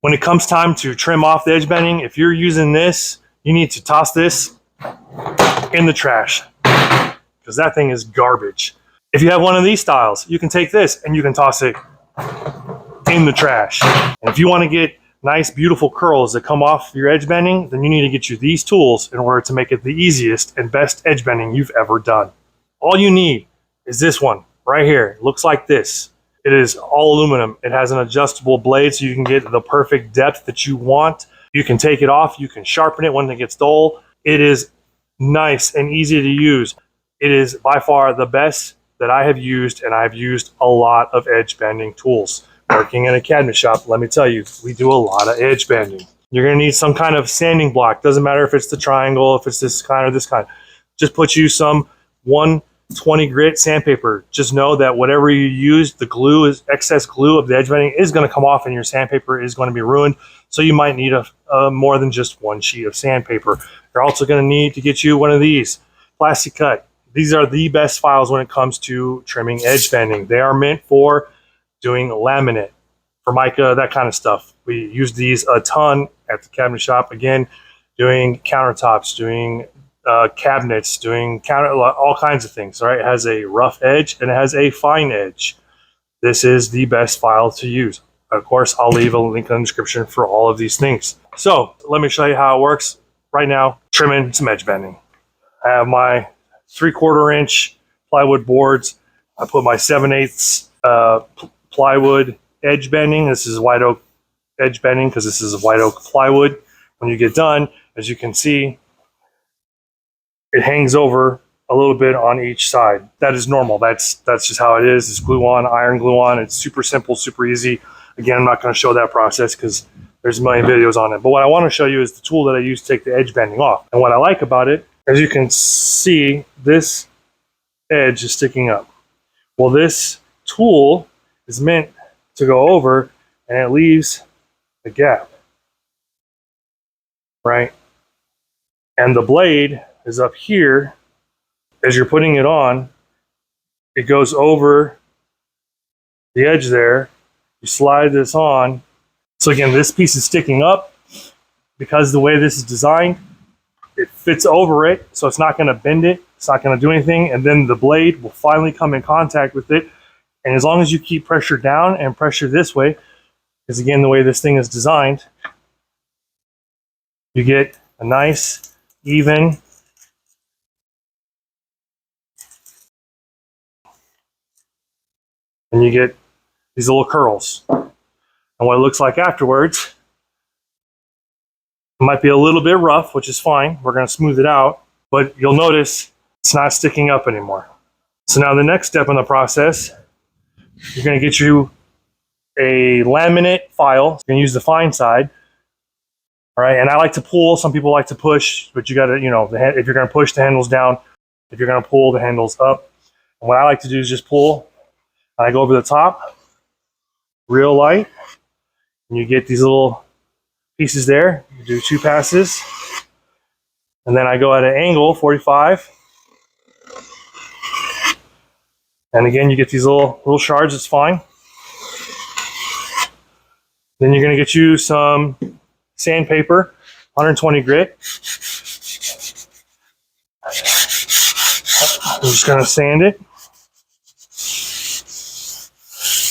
When it comes time to trim off the edge bending, if you're using this, you need to toss this in the trash because that thing is garbage. If you have one of these styles, you can take this and you can toss it in the trash. And if you want to get nice, beautiful curls that come off your edge bending, then you need to get you these tools in order to make it the easiest and best edge bending you've ever done. All you need is this one right here. It looks like this. It is all aluminum. It has an adjustable blade so you can get the perfect depth that you want. You can take it off. You can sharpen it when it gets dull. It is nice and easy to use. It is by far the best that I have used, and I've used a lot of edge bending tools. Working in a cabinet shop, let me tell you, we do a lot of edge bending. You're going to need some kind of sanding block. Doesn't matter if it's the triangle, if it's this kind or this kind. Just put you some 120 grit sandpaper. Just know that whatever you use, the glue is excess glue of the edge bending is going to come off, and your sandpaper is going to be ruined. So you might need a more than just one sheet of sandpaper. You're also going to need to get you one of these plastic cut. These are the best files when it comes to trimming edge bending. They are meant for doing laminate, Formica, that kind of stuff. We use these a ton at the cabinet shop. Again, doing countertops, doing cabinets, doing all kinds of things. Right? It has a rough edge and it has a fine edge. This is the best file to use. Of course, I'll leave a link in the description for all of these things. So let me show you how it works right now, trimming some edge bending. I have my 3/4 inch plywood boards. I put my 7/8 plywood edge bending. This is white oak edge bending because this is white oak plywood. When you get done, as you can see, it hangs over a little bit on each side. That is normal. That's just how it is. It's glue on, iron glue on. It's super simple, super easy. Again, I'm not going to show that process because there's a million videos on it. But what I want to show you is the tool that I use to take the edge bending off. And what I like about it, as you can see, this edge is sticking up. Well, this tool is meant to go over and it leaves a gap, right? And the blade is up here. As you're putting it on, it goes over the edge there. You slide this on. So again, this piece is sticking up because the way this is designed, it fits over it, so it's not going to bend it. It's not going to do anything, and then the blade will finally come in contact with it. And as long as you keep pressure down and pressure this way, because again, the way this thing is designed, you get a nice, even, and you get these little curls. And what it looks like afterwards, it might be a little bit rough, which is fine. We're going to smooth it out, but you'll notice it's not sticking up anymore. So now the next step in the process, you're going to get you a laminate file. You're going to use the fine side. All right, and I like to pull. Some people like to push, but you got to, if you're going to push, the handles down. If you're going to pull, the handles up. And what I like to do is just pull. And I go over the top, real light, and you get these little pieces there. You do 2 passes, and then I go at an angle, 45. And again, you get these little shards. It's fine. Then you're going to get you some sandpaper, 120 grit. I'm just going to sand it,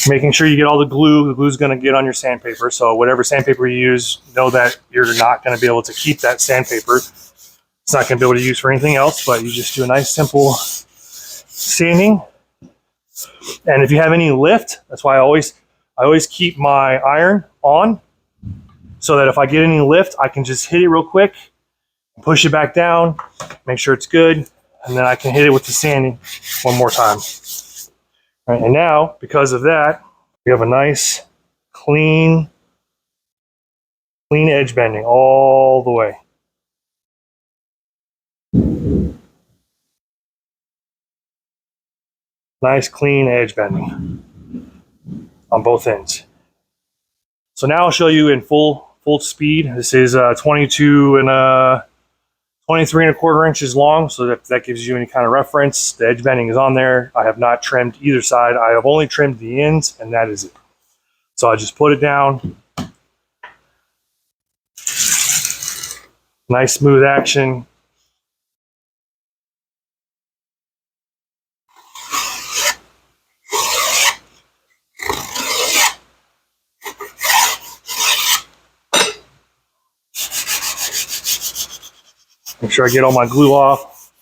making sure you get all the glue. The glue is going to get on your sandpaper. So whatever sandpaper you use, know that you're not going to be able to keep that sandpaper. It's not going to be able to use for anything else, but you just do a nice simple sanding. And if you have any lift, that's why I always keep my iron on, so that if I get any lift, I can just hit it real quick, push it back down, make sure it's good, and then I can hit it with the sanding one more time. All right, and now, because of that, we have a nice, clean edge bending all the way. Nice, clean edge bending on both ends. So now I'll show you in full speed. This is 23 1/4 inches long, so that gives you any kind of reference. The edge bending is on there. I have not trimmed either side. I have only trimmed the ends, and that is it. So I just put it down, Nice smooth action. Make sure I get all my glue off.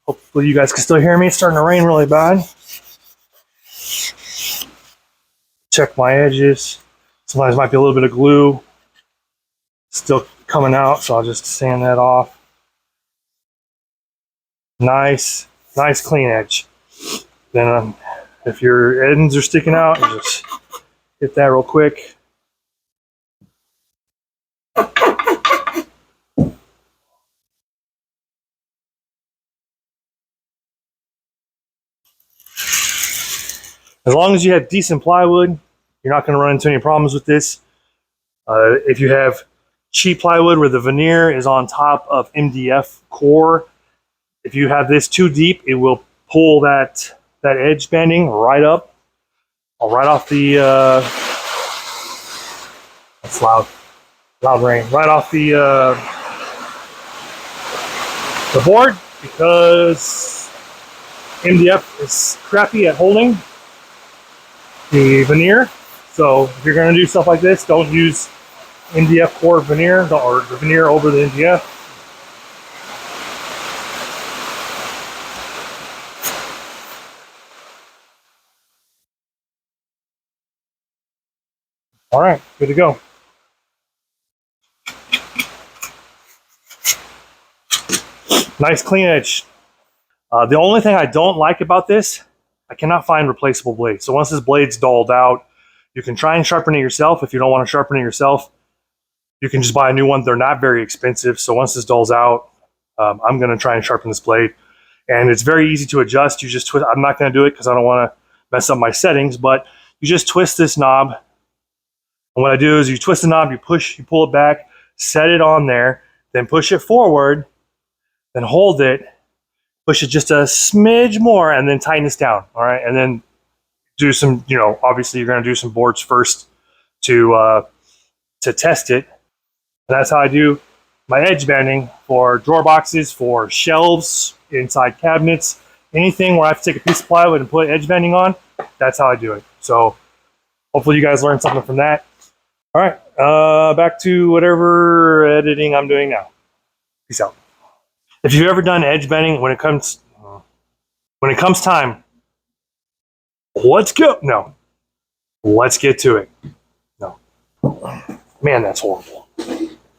Hopefully you guys can still hear me. It's starting to rain really bad. Check my edges. Sometimes might be a little bit of glue still coming out, so I'll just sand that off. Nice clean edge. Then if your ends are sticking out, just hit that real quick. As long as you have decent plywood, you're not going to run into any problems with this. If you have cheap plywood where the veneer is on top of MDF core, if you have this too deep, it will pull that edge banding right up, right off the, that's loud rain, right off the board, because MDF is crappy at holding the veneer. So if you're going to do stuff like this, don't use MDF core veneer or the veneer over the MDF. All right, good to go. Nice clean edge. The only thing I don't like about this, I cannot find replaceable blades. So once this blade's dulled out, you can try and sharpen it yourself. If you don't want to sharpen it yourself, you can just buy a new one. They're not very expensive. So once this dulls out, I'm going to try and sharpen this blade. And it's very easy to adjust. You just twist. I'm not going to do it because I don't want to mess up my settings, but you just twist this knob. And what I do is you twist the knob, you pull it back, set it on there, then push it forward, then hold it, push it just a smidge more, and then tighten this down. All right. And then do some, obviously you're going to do some boards first to test it. And that's how I do my edge banding for drawer boxes, for shelves, inside cabinets, anything where I have to take a piece of plywood and put edge banding on. That's how I do it. So hopefully you guys learned something from that. All right, back to whatever editing I'm doing now. Peace out. If you've ever done edge banding, when it comes time, let's go. No, let's get to it. No, man, that's horrible.